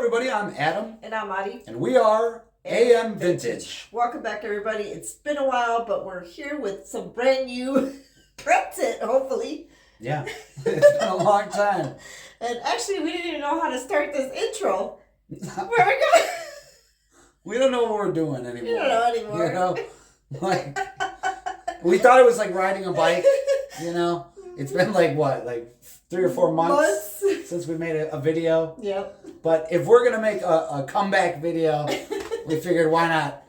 everybody, I'm Adam. And I'm Adi. And we are AM Vintage. Welcome back, everybody. It's been a while, but we're here with some brand new content, hopefully. Yeah, it's been a long time. And actually, we didn't even know how to start this intro. Where we go? We don't know what we're doing anymore. We don't know anymore. You know, like, we thought it was like riding a bike, you know? It's been like, what, like 3 or 4 months since we made a video? Yep. But if we're going to make a comeback video, we figured why not?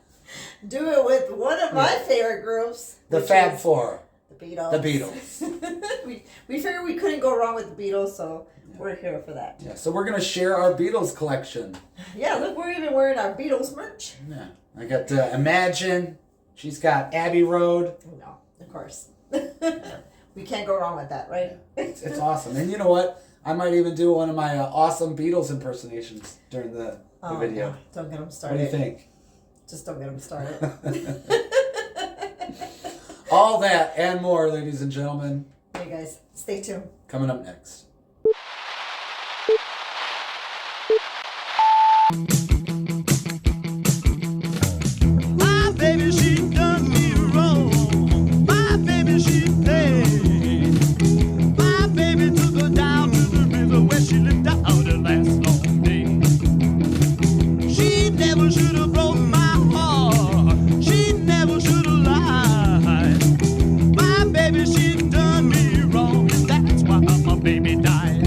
Do it with one of my favorite groups. The Fab Four. The Beatles. The Beatles. we figured we couldn't go wrong with the Beatles, so we're here for that. Yeah, so we're going to share our Beatles collection. Yeah, look, we're even wearing our Beatles merch. Yeah. I got Imagine. She's got Abbey Road. No, of course. We can't go wrong with that, right? It's awesome. And you know what? I might even do one of my awesome Beatles impersonations during the video. No, don't get them started. What do you think? Just don't get them started. All that and more, ladies and gentlemen. Hey guys, stay tuned. Coming up next. My baby, she done me wrong. My baby, she paid. My baby took her down to the river where she lived out the last long day. She never should have broke my heart. She never should have lied. My baby, she done me wrong, and that's why my baby died.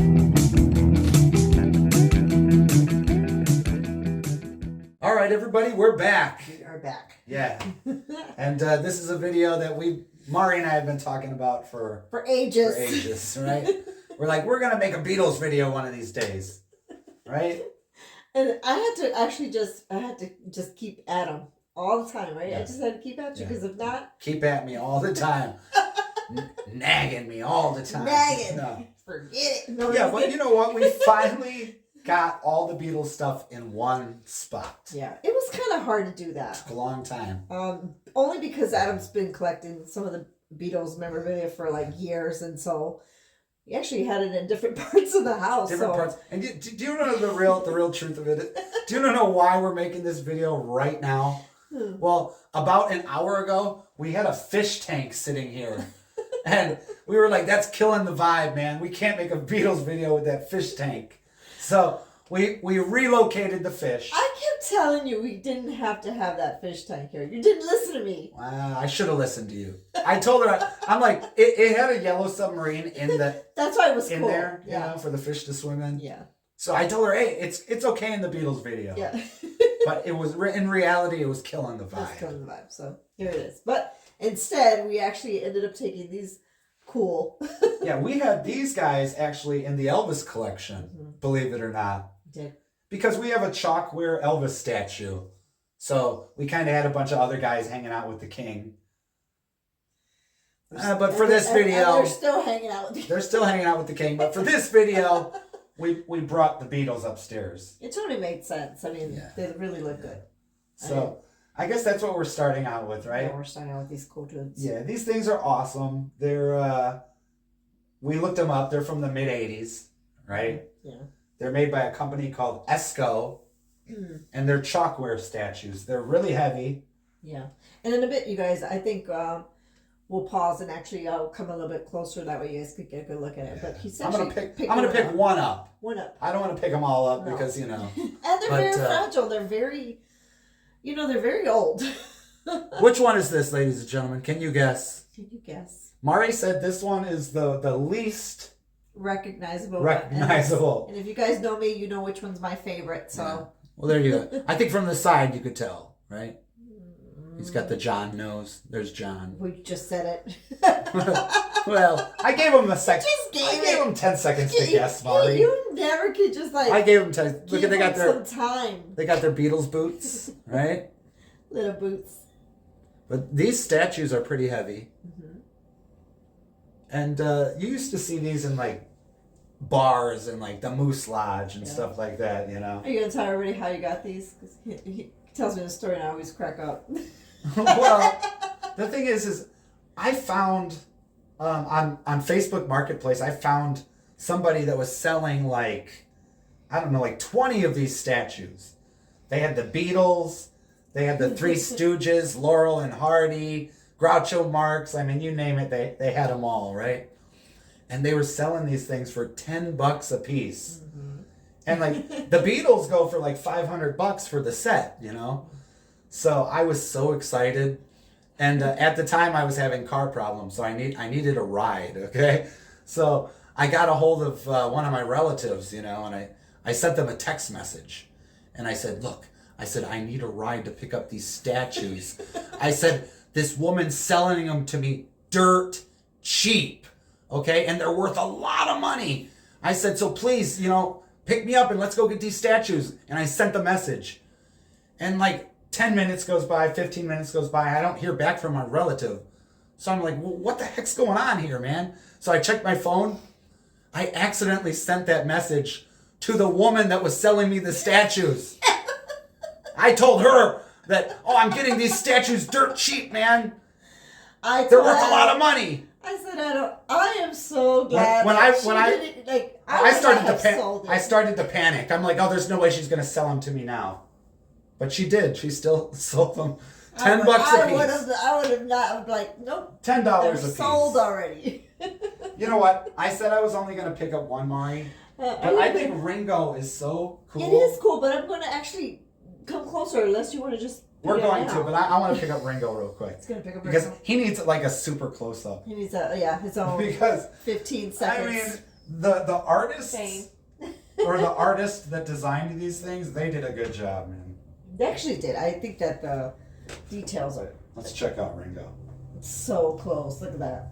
All right, everybody, we're back. We are back. Yeah. And this is a video that Mari and I have been talking about for ages. Right? We're like, we're going to make a Beatles video one of these days. Right? And I had to just keep at him all the time, right? Yeah. I just had to keep at you because if not... Keep at me all the time. Nagging me all the time. Nagging. No. Forget it. No, Yeah, but you know what? We finally got all the Beatles stuff in one spot. Yeah, it was kind of hard to do that. Took a long time. Only because Adam's been collecting some of the Beatles memorabilia for like years, and so he actually had it in different parts of the house. Different parts. And do you know the real truth of it? Do you know why we're making this video right now? Well, about an hour ago, we had a fish tank sitting here. And we were like, that's killing the vibe, man. We can't make a Beatles video with that fish tank. So we relocated the fish. I kept telling you we didn't have to have that fish tank here. You didn't listen to me. I should have listened to you. I told her, I'm like, it had a yellow submarine in the... That's why it was in cool. there, you know, for the fish to swim in. Yeah. So I told her, hey, it's okay in the Beatles video. Yeah. But it was, in reality, it was killing the vibe. It was killing the vibe. So here it is. But instead, we actually ended up taking these cool. Yeah, we had these guys actually in the Elvis collection, believe it or not. Did. Because we have a Chalkware Elvis statue. So we kind of had a bunch of other guys hanging out with the king. But for this video... they're still hanging out with the king. They're still hanging out with the king. But for this video, we brought the Beatles upstairs. It totally made sense. I mean, they really look good. So I guess that's what we're starting out with, right? Yeah, we're starting out with these cool dudes. Yeah, these things are awesome. They're, we looked them up. They're from the mid-'80s, right? Yeah. They're made by a company called Esco, and they're Chalkware statues. They're really heavy. Yeah. And in a bit, you guys, I think we'll pause and actually I'll come a little bit closer. That way you guys could get a good look at it. But he's I'm actually gonna pick one up. One up. I don't want to pick them all up because, you know. And they're very fragile. They're very, they're very old. Which one is this, ladies and gentlemen? Can you guess? Can you guess? Mari said this one is the least recognizable. And if you guys know me, you know which one's my favorite. So. Yeah. Well, there you go. I think from the side you could tell, right? He's got the John nose. There's John. We just said it. Well, I gave him a second. I gave him 10 seconds to guess, Mari. You never could just like. I gave him 10. Look, they got some time. They got their Beatles boots, right? Little boots. But these statues are pretty heavy. And you used to see these in like bars and like the Moose Lodge and stuff like that, you know. Are you gonna tell everybody how you got these? Because he tells me the story and I always crack up. Well, the thing is I found on Facebook Marketplace, I found somebody that was selling like I don't know, like 20 of these statues. They had the Beatles, they had the Three Stooges, Laurel and Hardy, Groucho Marx. I mean, you name it, they had them all, right? And they were selling these things for $10 a piece. Mm-hmm. And like the Beatles go for like $500 for the set, you know? So I was so excited. And at the time I was having car problems, so I needed a ride, okay? So I got a hold of one of my relatives, you know, and I sent them a text message. And I said, look, I need a ride to pick up these statues. I said, this woman's selling them to me dirt cheap, okay? And they're worth a lot of money. I said, so please, you know, pick me up and let's go get these statues. And I sent the message. And like 10 minutes goes by, 15 minutes goes by. I don't hear back from my relative. So I'm like, well, what the heck's going on here, man? So I checked my phone. I accidentally sent that message to the woman that was selling me the statues. I told her that, I'm getting these statues dirt cheap, man. They're worth a lot of money. I said, I am so glad. I started to panic. I'm like, there's no way she's going to sell them to me now. But she did. She still sold them $10 a piece. I would have not, like, nope. $10 a piece. Sold already. You know what? I said I was only going to pick up one, Mari. But I think Ringo is so cool. It is cool, but I'm going to actually come closer unless you want to just... We're going to, but I want to pick up Ringo real quick. It's going to pick up because Ringo. He needs like a super close-up. He needs his own 15 seconds. I mean, the artists... or the artist that designed these things, they did a good job, man. They actually did. I think that the details are... Let's check out Ringo. So close. Look at that.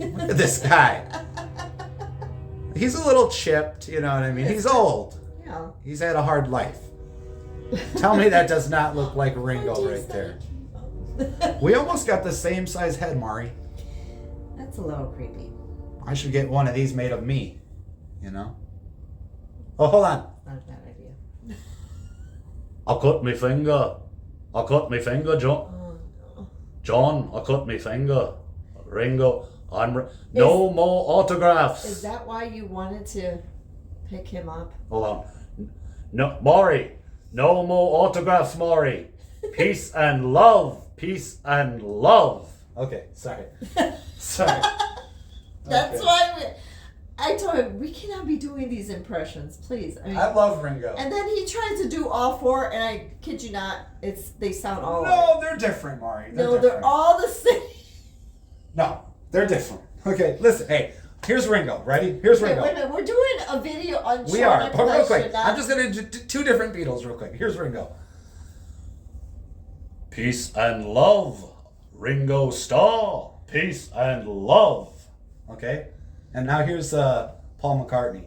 Look at this guy. He's a little chipped, you know what I mean? He's old. Yeah. He's had a hard life. Tell me that does not look like Ringo right there. We almost got the same size head, Mari. That's a little creepy. I should get one of these made of me, you know? Oh, hold on. Not a bad idea. I cut my finger. John. Oh, no. John, I cut my finger. Ringo, no more autographs. Is that why you wanted to pick him up? Hold on. No, Maury, no more autographs, Maury. Peace and love. Peace and love. Okay, sorry. Sorry. That's Okay. why I told him, we cannot be doing these impressions, please. I mean, I love Ringo. and then he tried to do all four, and I kid you not, they sound all No, they're different, Mari. they're all the same. No, they're different. Okay, listen. Hey, here's Ringo. Ready? Here's Ringo. Wait a minute, we're doing a video on We are. But real quick, not... I'm just going to do two different Beatles real quick. Here's Ringo. Peace and love. Ringo Starr. Peace and love. Okay? And now here's Paul McCartney.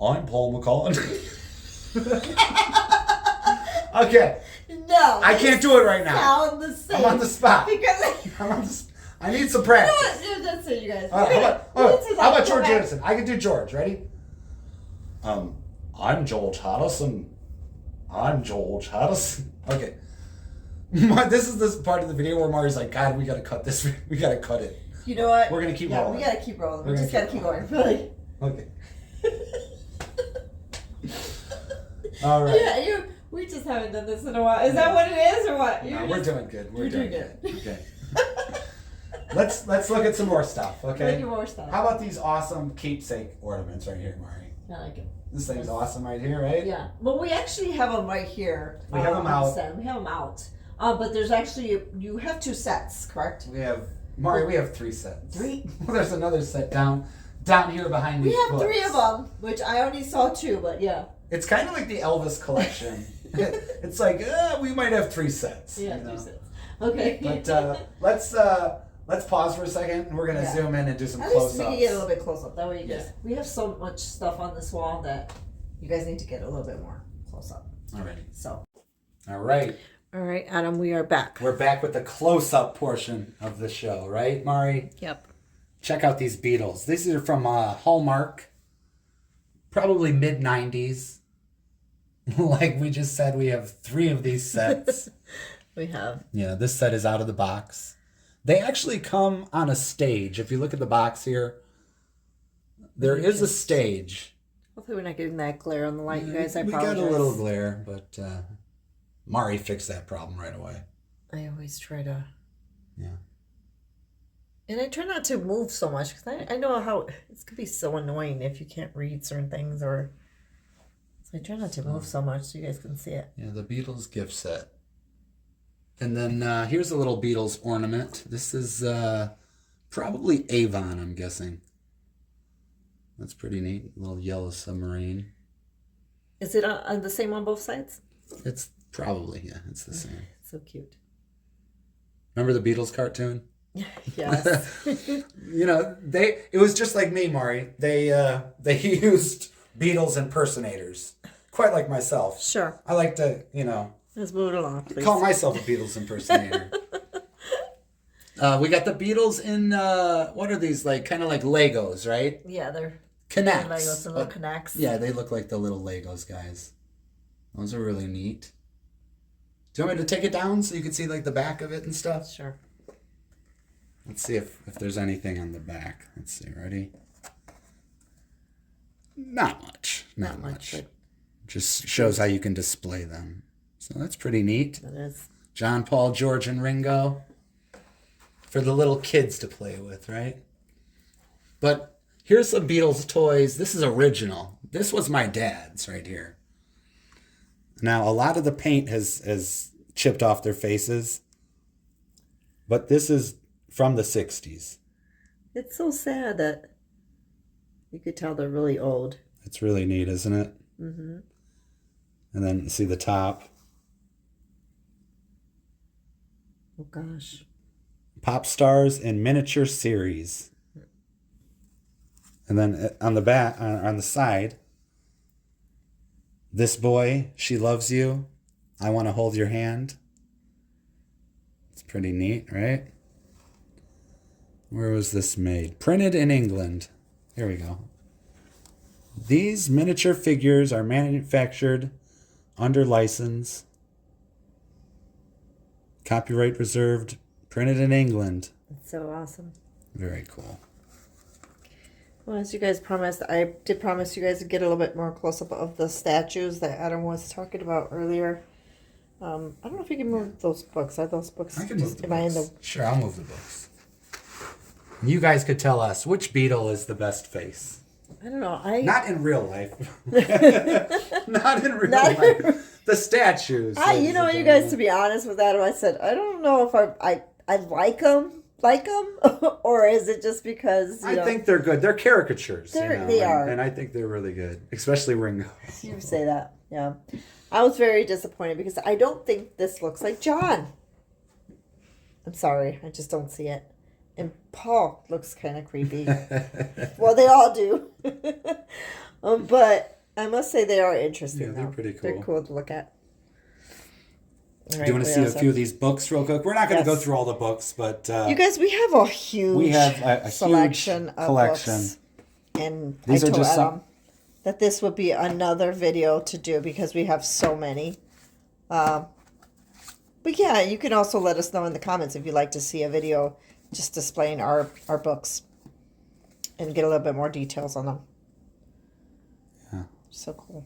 I'm Paul McCartney. Okay. No. I can't do it right now. Sound the same. I'm on the spot. Because I need some practice. no, that's it, you guys. All right, how about George Anderson? I can do George. Ready? I'm George Harrison. Okay. This is this part of the video where Mari's like, God, we gotta cut this. We gotta cut it. You know what? We're gonna keep rolling. We gotta keep rolling. We're We gonna just gotta keep going. Really. Okay. All right. Yeah, we just haven't done this in a while. Is that what it is or what? No, we're doing good. We're You're doing doing good. Okay. Let's look at some more stuff, okay? Look at more stuff. How about these awesome keepsake ornaments right here, Mari? I like it. This thing's awesome right here, right? Yeah. Well, we actually have them right here. We have them out. We have them out. But there's actually, you have 2 sets, correct? We have, Mari, we have 3 sets. 3? There's another set down here behind We these have books. 3 of them, which I only saw 2, but yeah. It's kind of like the Elvis collection. It's like, we might have 3 sets. Yeah, you know? 3 sets. Okay. But let's pause for a second, and we're gonna zoom in and do some At least close-ups. we can get a little bit close up. That way you guys, Yeah. we have so much stuff on this wall that you guys need to get a little bit more close up. Alrighty. So. All right. All right, Adam, we are back. We're back with the close-up portion of the show, right, Mari? Yep. Check out these Beatles. These are from Hallmark, probably mid-90s. Like we just said, we have 3 of these sets. We have. Yeah, this set is out of the box. They actually come on a stage. If you look at the box here, there is a stage. Hopefully we're not getting that glare on the light, you guys. I we apologize. got a little glare, but Mari fixed that problem right away. I always try to. Yeah. And I try not to move so much because I know how it could be so annoying if you can't read certain things or. So I try not to move so much so you guys can see it. Yeah, the Beatles gift set. And then here's a little Beatles ornament. This is probably Avon, I'm guessing. That's pretty neat. A little yellow submarine. Is it on the same on both sides? It's probably, yeah, it's the same. So cute. Remember the Beatles cartoon? Yes. You know, it was just like me, Mari. They used Beatles impersonators. Quite like myself. Sure. I like to, you know, Let's move it along, please. call myself a Beatles impersonator. We got the Beatles in, what are these, like, kind of like Legos, right? Yeah, they're Connects. Legos and little connects. Yeah, they look like the little Legos, guys. Those are really neat. Do you want me to take it down so you can see, like, the back of it and stuff? Sure. Let's see if there's anything on the back. Let's see, ready? Not much. Not much. But Just shows how you can display them. So that's pretty neat. it is. John, Paul, George, and Ringo. For the little kids to play with, right? But here's some Beatles toys. This is original. This was my dad's right here. Now, a lot of the paint has chipped off their faces. But this is from the 60s. It's so sad that you could tell they're really old. It's really neat, isn't it? Mm-hmm. And then see the top. Oh, gosh. Pop stars in miniature series. And then on the back, on the side, this boy, she loves you. I want to hold your hand. It's pretty neat, right? Where was this made? Printed in England. Here we go. These miniature figures are manufactured under license. Copyright reserved. Printed in England. It's so awesome. Very cool. Well, as you guys promised, I did promise you guys to get a little bit more close-up of the statues that Adam was talking about earlier. I don't know if you can move those books. Are those books? I can move the Am I in books. the? Sure, I'll move the books. You guys could tell us which Beatle is the best face. I don't know. Not in real life. Not in real life. The statues. You know, you guys, to be honest with Adam, I said I don't know if I like them, or is it just because I think they're good. They're caricatures. They are, and I think they're really good, especially Ringo. You say that, yeah. I was very disappointed because I don't think this looks like John. I'm sorry, I just don't see it. And Paul looks kind of creepy. Well, they all do. But I must say they are interesting. Yeah, they're pretty cool. They're cool to look at. Do you want to see a few of these books real quick? We're not going to go through all the books, but you guys, we have a huge selection huge of collection. books. And These I are told just Adam that this would be another video to do because we have so many. But yeah, you can also let us know in the comments if you'd like to see a video just displaying our books and get a little bit more details on them. Yeah. So cool.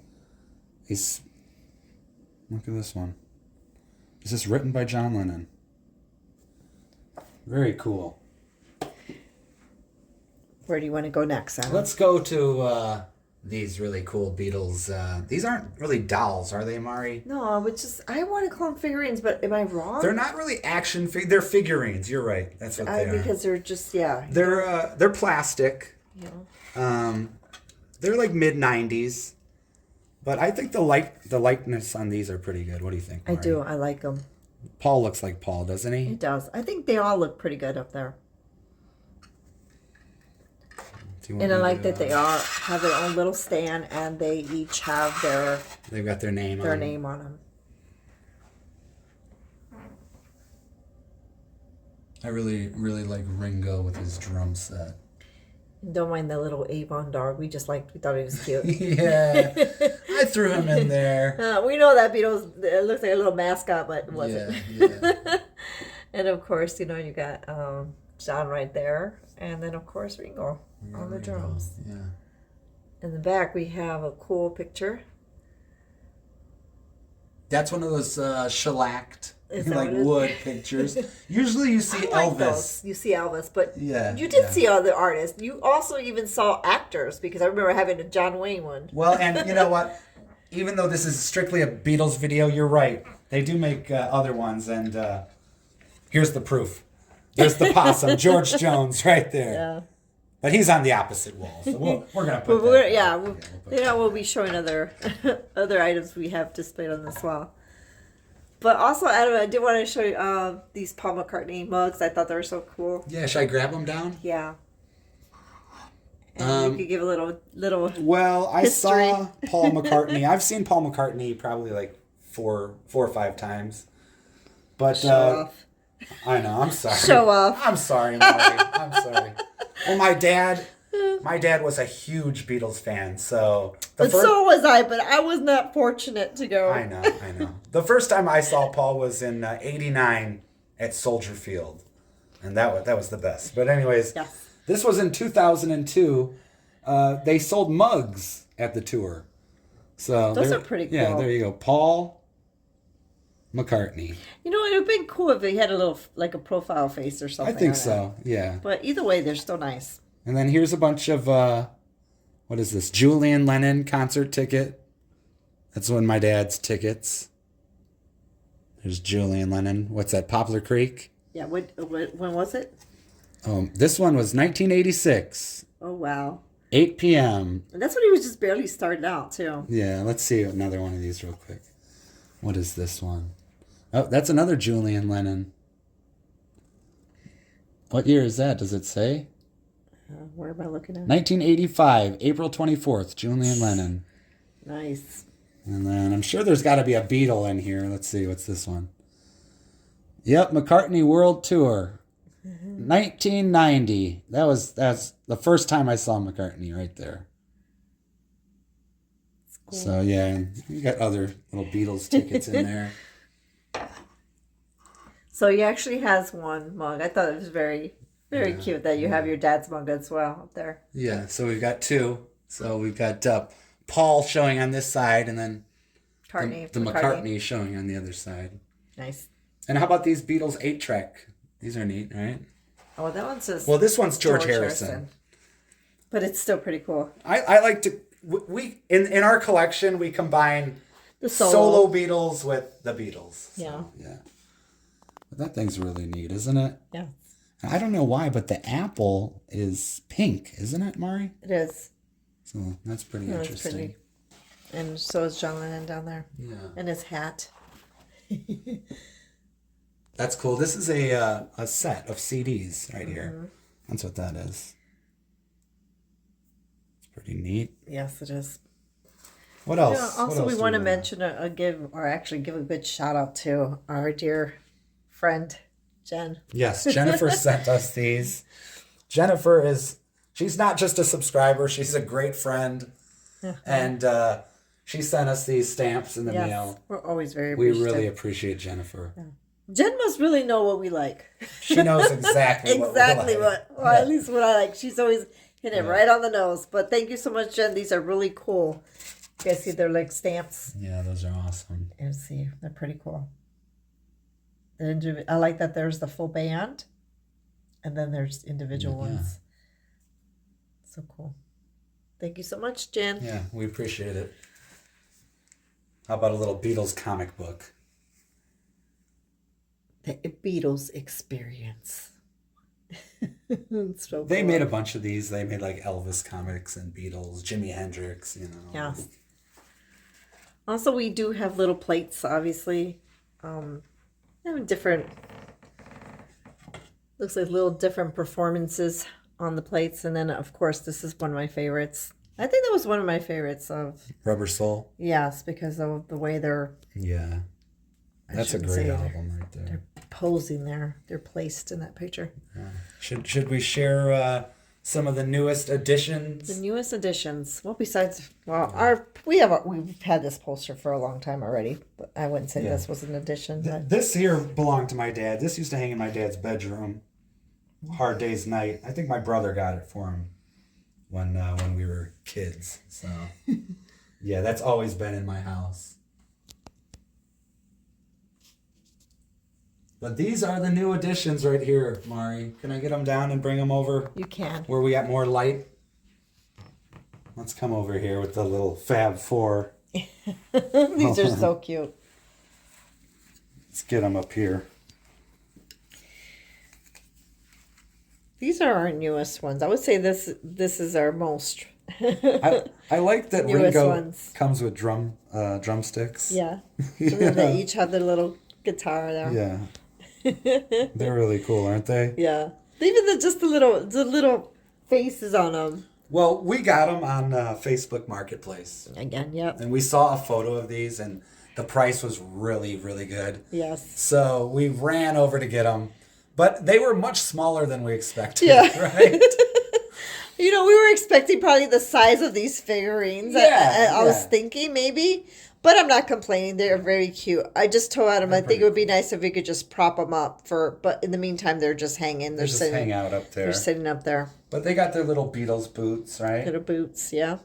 Look at this one. Is this written by John Lennon? Very cool. Where do you want to go next, Adam? Let's go to these really cool Beatles. These aren't really dolls, are they, Mari? No, I want to call them figurines, but am I wrong? They're not really action figures. They're figurines. You're right. That's what they are. Because they're just, yeah. They're plastic. Yeah. They're like mid-90s. But I think the likeness on these are pretty good. What do you think, Mari? I do. I like them. Paul looks like Paul, doesn't he? He does. I think they all look pretty good up there. And I like that they all have their own little stand, and they each have They've got their name on them. I really, really like Ringo with his drum set. Don't mind the little Avon dog. We thought he was cute. Yeah, I threw him in there. We know that Beatles. It looks like a little mascot, but it wasn't. Yeah. And of course, you got John right there, and then of course Ringo on the drums. Yeah. In the back, we have a cool picture. That's one of those shellacked, Is that like what it is? wood pictures. Usually you see I like Elvis. those. You see Elvis, but Yeah, you did yeah. see other artists. You also even saw actors, because I remember having a John Wayne one. Well, and you know what? Even though this is strictly a Beatles video, you're right. They do make other ones, and here's the proof. There's the possum, George Jones, right there. Yeah. But he's on the opposite wall, so we're gonna put But that. we'll put you know, we'll be showing other other items we have displayed on this wall. But also, Adam, I did want to show you these Paul McCartney mugs. I thought they were so cool. Yeah, should I grab them down? Yeah. And you could give a little. Well, I history. saw Paul McCartney. I've seen Paul McCartney probably like four or five times. But Show off. I know. I'm sorry. Show off. I'm sorry, Maury. I'm sorry. Well, my dad was a huge Beatles fan, so So was I, but I was not fortunate to go. I know. The first time I saw Paul was in '89 at Soldier Field, and that was the best. But anyways, Yes. this was in 2002. They sold mugs at the tour, so Those are pretty Yeah, cool. there you go, Paul McCartney. You know, it would have been cool if he had a little, like a profile face or I something. think on it. so. Yeah. But either way, they're still nice. And then here's a bunch of what is this? Julian Lennon concert ticket. That's one of my dad's tickets. There's Julian Lennon. What's that? Poplar Creek. Yeah. When was it? This one was 1986, Oh wow. 8 p.m. And that's when he was just barely starting out too. Yeah, let's see another one of these real quick. What is this one? Oh, that's another Julian Lennon. What year is that? Does it say? Where am I looking at? 1985, April 24th, Julian Lennon. Nice. And then I'm sure there's got to be a Beatle in here. Let's see, what's this one? Yep, McCartney World Tour. 1990. That's the first time I saw McCartney right there. Cool. So yeah, you got other little Beatles tickets in there. So he actually has one mug. I thought it was very, very cute that you have your dad's mug as well up there. Yeah, so we've got two. So we've got Paul showing on this side, and then the McCartney showing on the other side. Nice. And how about these Beatles 8-track? These are neat, right? Oh, that one says. Well, this one's George Harrison. But it's still pretty cool. I like to we in our collection we combine The solo Beatles with the Beatles. Yeah. So, yeah. But that thing's really neat, isn't it? Yeah. I don't know why, but the apple is pink, isn't it, Mari? It is. So that's pretty No, it's interesting. pretty. And so is John Lennon down there. Yeah. And his hat. That's cool. This is a set of CDs right here. That's what that is. It's pretty neat. Yes, it is. What else? Yeah, What also, else we do want to have? mention give a good shout out to our dear friend, Jen. Yes, Jennifer sent us these. Jennifer she's not just a subscriber, she's a great friend. And she sent us these stamps in the Yes, mail. we're always very We appreciative. really appreciate Jennifer. Jen must really know what we like. She knows exactly Exactly what well, at least what I like. She's always hit it right on the nose. But thank you so much, Jen. These are really cool. You guys see they're like stamps. Yeah, those are awesome. And see, they're pretty cool. I like that there's the full band, and then there's individual ones. So cool. Thank you so much, Jen. Yeah, we appreciate it. How about a little Beatles comic book? The Beatles experience. It's so They cool. made a bunch of these. They made like Elvis comics and Beatles, Jimi Hendrix, you know. Yeah. Also, we do have little plates, obviously. Different. Looks like little different performances on the plates, and then of course this is one of my favorites. I think that was one of my favorites of. Rubber Soul. Yes, because of the way they're Yeah. That's a shouldn't great say album right there. they're posing there. They're placed in that picture. Should we share some of the newest additions? The newest additions. Well, besides, we've had this poster for a long time already, but I wouldn't say this was an addition. But This here belonged to my dad. This used to hang in my dad's bedroom. Hard Day's Night. I think my brother got it for him. when we were kids. So yeah, that's always been in my house. But these are the new additions right here, Mari. Can I get them down and bring them over You can. where we got more light? Let's come over here with the little Fab Four. These are so cute. Let's get them up here. These are our newest ones. I would say this is our most. I like that Newest Ringo ones. comes with drumsticks. Yeah. So then they each have their little guitar there. Yeah. They're really cool, aren't they? Yeah. Even the little faces on them. Well, we got them on Facebook Marketplace. Again, yep. And we saw a photo of these, and the price was really, really good. Yes. So we ran over to get them. But they were much smaller than we expected, Yeah. right? You know, we were expecting probably the size of these figurines. Yeah, I was yeah. thinking maybe, but I'm not complaining. They're very cute. I just told Adam I think it would be nice if we could just prop them up but in the meantime, they're just hanging. They just hang out up there. They're sitting up there. But they got their little Beatles boots, right? Little boots, yeah.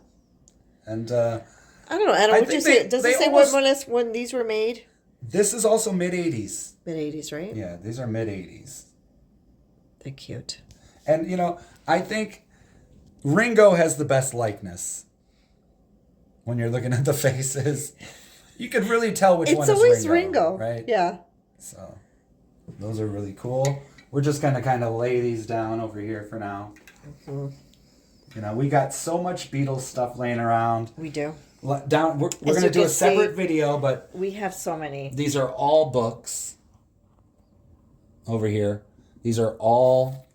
And I don't know. Adam, I would you think say? Does they it say almost- when these were made? this is also mid-'80s. Mid 80s, right? Yeah, these are mid-'80s. They're cute. And, you know, I think Ringo has the best likeness. When you're looking at the faces, you could really tell which one It's is always Ringo, Ringo, right? Yeah. So, those are really cool. We're just going to kind of lay these down over here for now. Mm-hmm. You know, we got so much Beatles stuff laying around. We do. We're going As to you do a can separate see- video, but We have so many. these are all books over here. These are all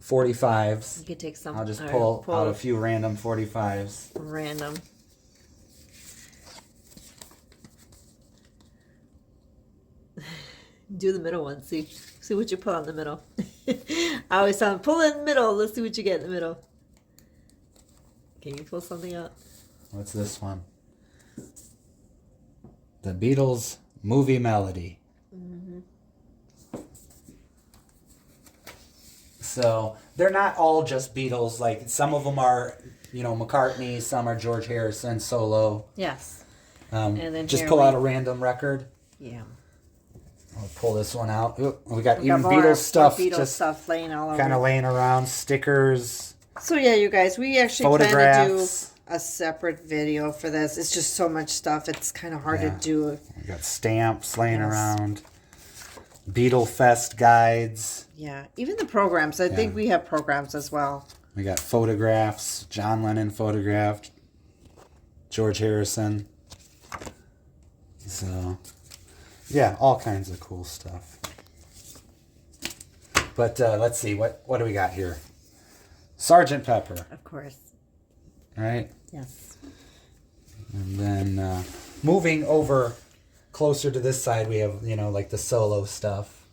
45s. You could take some. I'll just or pull out a few random 45s. random. Do the middle one. See what you put on the middle. I always tell them, pull in the middle. Let's see what you get in the middle. Can you pull something out? What's this one? The Beatles movie melody. Mm-hmm. So they're not all just Beatles. Like some of them are, you know, McCartney. Some are George Harrison solo. Yes. And then just here pull we- out a random record. Yeah. I'll pull this one out. Oop, we got We even got more Beatles stuff, Beatles just stuff laying all over. kind of laying around. Stickers, So yeah, you guys, we actually plan to do photographs. a separate video for this. It's just so much stuff. It's kind of hard Yeah. to do. We got stamps laying Yes. around. Beatle Fest guides. Yeah, even the programs. I think we have programs as well. We got photographs. John Lennon photographed. George Harrison. So, yeah, all kinds of cool stuff. But let's see, what do we got here? Sergeant Pepper, Of course. right? Yes. And then moving over closer to this side, we have, you know, like the solo stuff.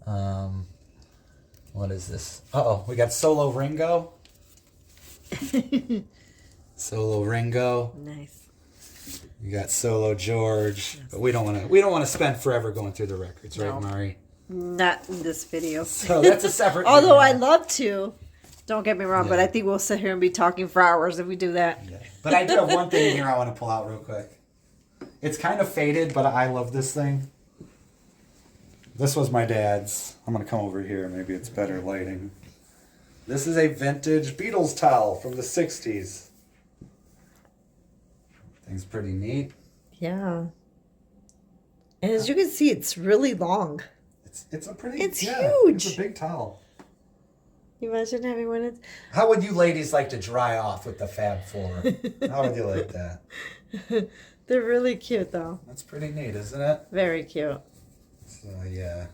What is this? Uh-oh, we got Solo Ringo. Solo Ringo. Nice. You got Solo George. But we don't want to spend forever going through the records, right, No. Mari? Not in this video. So that's a separate Although video. I love to. Don't get me wrong, but Yeah. I think we'll sit here and be talking for hours if we do that. Yeah. But I do have one thing in here I want to pull out real quick. It's kind of faded, but I love this thing. This was my dad's. I'm going to come over here. Maybe it's better lighting. This is a vintage Beatles towel from the 60s. Thing's pretty neat. Yeah. And as you can see, it's really long. It's a pretty... It's yeah, huge. It's a big towel. You imagine having one of How would you ladies like to dry off with the Fab Four? How would you like that? They're really cute, though. That's pretty neat, isn't it? Very cute. So, yeah.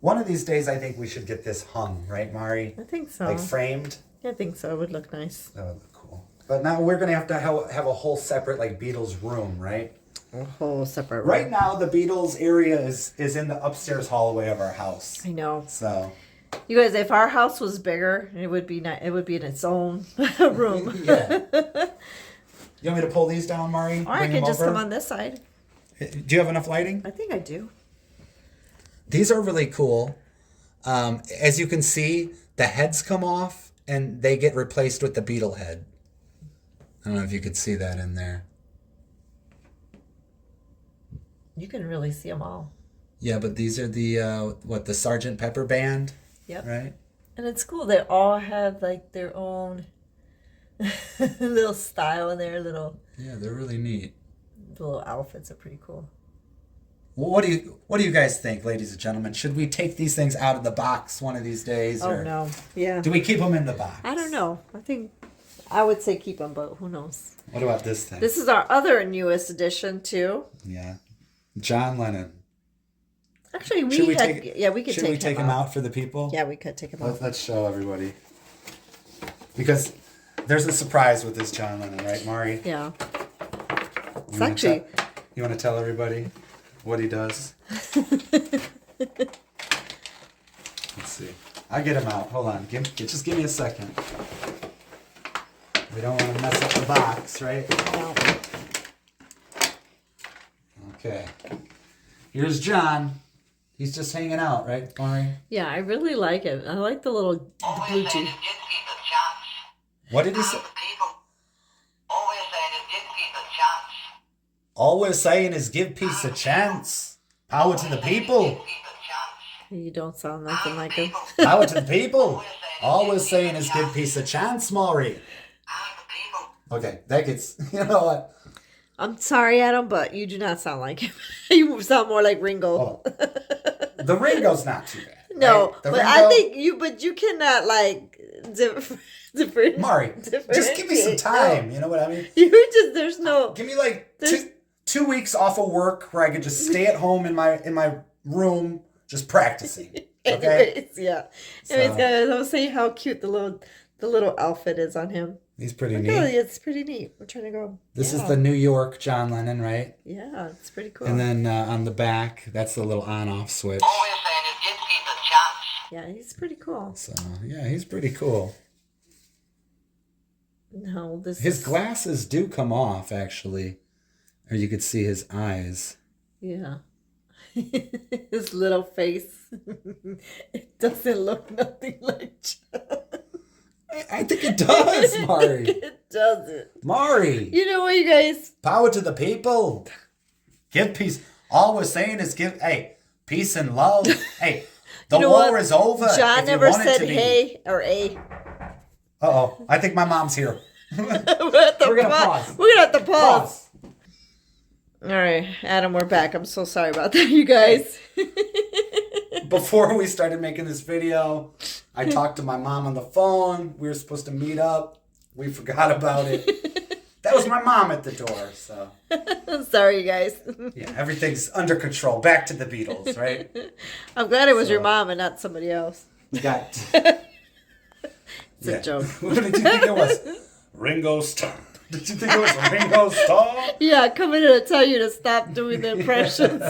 One of these days, I think we should get this hung, right, Mari? I think so. Like framed. I think so. It would look nice. That would look cool. But now we're going to have a whole separate, like, Beatles room, right? A whole separate room. Right now, the Beatles area is in the upstairs hallway of our house. I know. So, You guys, if our house was bigger, it would be it would be in its own room. yeah. You want me to pull these down, Mari? Or I Bring could them just over? come on this side. Do you have enough lighting? I think I do. These are really cool. As you can see, the heads come off and they get replaced with the beetle head. I don't know if you could see that in there. You can really see them all. Yeah, but these are the the Sgt. Pepper band. Yep. Right. And it's cool. They all have like their own little style and their little. Yeah, they're really neat. The little outfits are pretty cool. Well, what do you guys think, ladies and gentlemen? Should we take these things out of the box one of these days? Oh or no! Yeah. Do we keep them in the box? I don't know. I would say keep them, but who knows? What about this thing? This is our other newest edition too. Yeah, John Lennon. Actually, we Should we had. take, we could should we take him out for the people? Yeah, we could take him out. Let's show everybody. Because there's a surprise with this John Lennon, right, Mari? Yeah. You want to tell everybody what he does? Let's see. I'll get him out. Hold on. Just give me a second. We don't want to mess up the box, right? No. Okay. Here's John. He's just hanging out, right, Mari? Yeah, I really like it. I like the little blue cheese. What did he say? All we're saying is give peace a chance. Power to the people. You don't sound nothing like him. Power to the people. All we're saying is give peace a chance, Maury. Okay, that gets, you know what? I'm sorry, Adam, but you do not sound like him. You sound more like Ringo. Oh. The Ringo's not too bad. No, right? The but Ringo, I think you cannot like different. Maury, just give me some time. You know what I mean? There's no. Give me like two weeks off of work where I could just stay at home in my room just practicing. Okay. Anyways, yeah. Anyways, guys, I'll say how cute the little outfit is on him. He's pretty Look, neat. it's pretty neat. We're trying to go. This is the New York John Lennon, right? Yeah, it's pretty cool. And then on the back, that's the little on-off switch. Yeah, he's pretty cool. So yeah, he's pretty cool. No, His glasses do come off, actually, or you could see his eyes. Yeah. His little face. It doesn't look nothing like John. I think it does, Mari. It doesn't. Mari. You know what, you guys? Power to the people. Give peace. All we're saying is peace and love. Hey, the war is over. John if you never want it said to be. hey or a. Uh-oh. I think my mom's here. We're gonna pause. We're gonna have to pause. All right, Adam, we're back. I'm so sorry about that, you guys. Before we started making this video, I talked to my mom on the phone. We were supposed to meet up. We forgot about it. That was my mom at the door, so. I'm sorry, you guys. Yeah, everything's under control. Back to the Beatles, right? I'm glad it was your mom and not somebody else. We got... It's a joke. What did you think it was? Ringo Starr. Did you think it was Ringo Starr? Yeah, coming in to tell you to stop doing the impressions.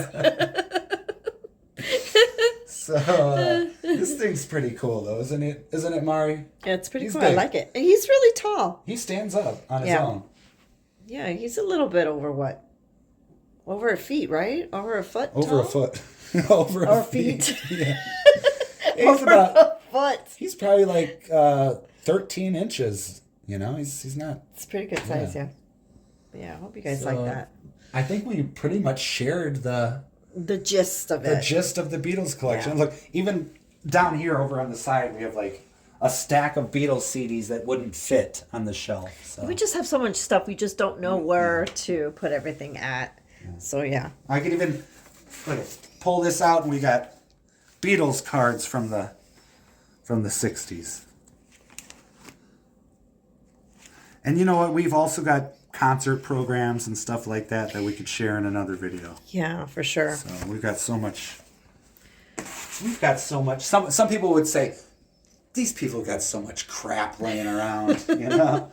So, this thing's pretty cool, though, isn't it? Isn't it, Mari? Yeah, it's pretty He's cool. big. I like it. And he's really tall. He stands up on his Yeah. own. Yeah, he's a little bit over what? Over a feet, right? Over a foot Over tall? a foot. Over Or a feet. Yeah. He's Over a foot. He's probably like 13 inches. You know, he's not. It's pretty good size, yeah. Yeah, I hope you guys So, like that. I think we pretty much shared the Gist of it. gist of the Beatles collection. Yeah. Look, even down here over on the side, we have like a stack of Beatles CDs that wouldn't fit on the shelf. So. We just have so much stuff. We just don't know where to put everything at. So, yeah. I could even pull this out, and we got Beatles cards from the 60s. And you know what? We've also got concert programs and stuff like that we could share in another video. Yeah, for sure. So we've got so much. Some people would say, these people got so much crap laying around, you know?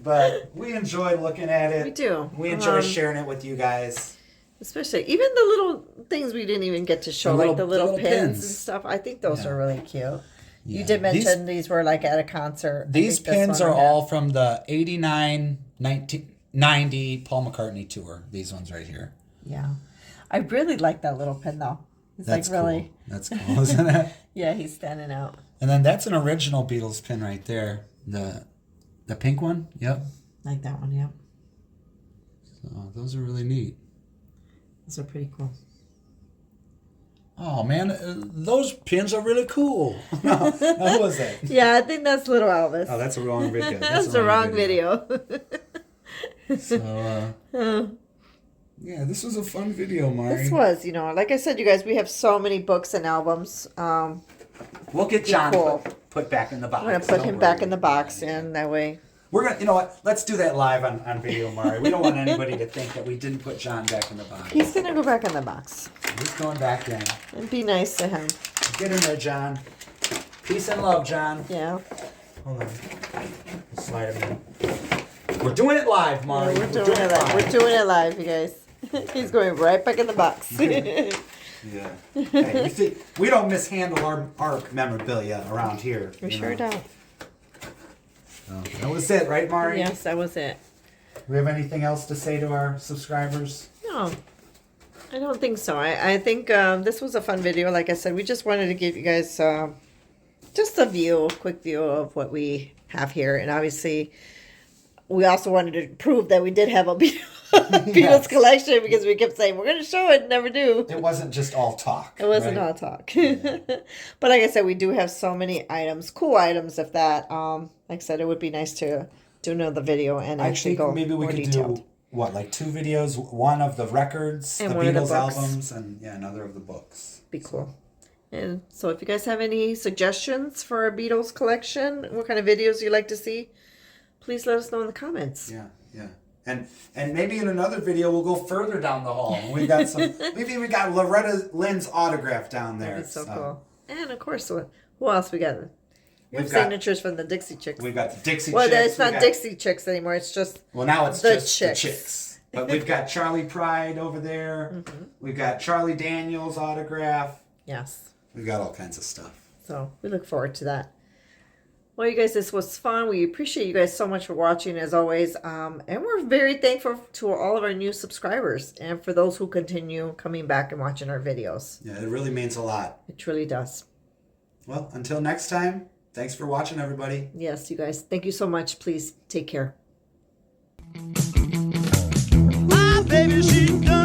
But we enjoy looking at it. We do. We enjoy sharing it with you guys. Especially even the little things we didn't even get to show, like the little pins and stuff. I think those are really cute. Yeah. You did mention these were like at a concert. These pins are all from the 89, 1990 Paul McCartney tour. These ones right here. Yeah. I really like that little pin though. He's That's like really. cool. That's cool, isn't it? Yeah, he's standing out. And then that's an original Beatles pin right there. The pink one. Yep. Like that one, yeah. So those are really neat. Those are pretty cool. Oh man, those pins are really cool. No, who was that? Yeah, I think that's Little Elvis. Oh, that's a wrong video. That's the wrong video. So, yeah, this was a fun video, Mari. This was, like I said, you guys, we have so many books and albums. We'll get John cool. put back in the box. We're gonna put him back in the box, and that way. We're gonna, you know what? Let's do that live on video, Mari. We don't want anybody to think that we didn't put John back in the box. He's gonna go back in the box. He's going back in. And be nice to him. Get in there, John. Peace and love, John. Yeah. Hold on. Slide him in. We're doing it live, Mari. We're doing it live. We're doing it live, you guys. He's going right back in the box. Yeah. Hey, you see, we don't mishandle our memorabilia around here. We sure don't. So, that was it, right, Mari? Yes, that was it. Do we have anything else to say to our subscribers? No, I don't think so. I think this was a fun video. Like I said, we just wanted to give you guys just a quick view of what we have here. And obviously, we also wanted to prove that we did have a Beatles collection because we kept saying, we're going to show it, never do. It wasn't just all talk. It wasn't right? all talk. But like I said, we do have so many items, cool items, if that. Like I said, it would be nice to do another video and actually go maybe we more could detailed. do, what, like 2 videos? One of the records, And the one of the Beatles books. albums, and yeah, another of the books. Be cool. And so if you guys have any suggestions for our Beatles collection, what kind of videos you'd like to see, please let us know in the comments. Yeah, yeah. And maybe in another video we'll go further down the hall. We've got maybe we got Loretta Lynn's autograph down there. That'd be so cool. And of course, who else we got? We have We've got- signatures from the Dixie Chicks. We've got the Dixie Well, Chicks. it's not Dixie Chicks anymore. It's just Well, now it's the just Chicks. the Chicks. But we've got Charlie Pride over there. Mm-hmm. We've got Charlie Daniels' autograph. yes. We've got all kinds of stuff. So we look forward to that. Well, you guys, this was fun. We appreciate you guys so much for watching, as always. And we're very thankful to all of our new subscribers and for those who continue coming back and watching our videos. Yeah, it really means a lot. It truly does. Well, until next time, thanks for watching, everybody. Yes, you guys. Thank you so much. Please take care. My baby, she done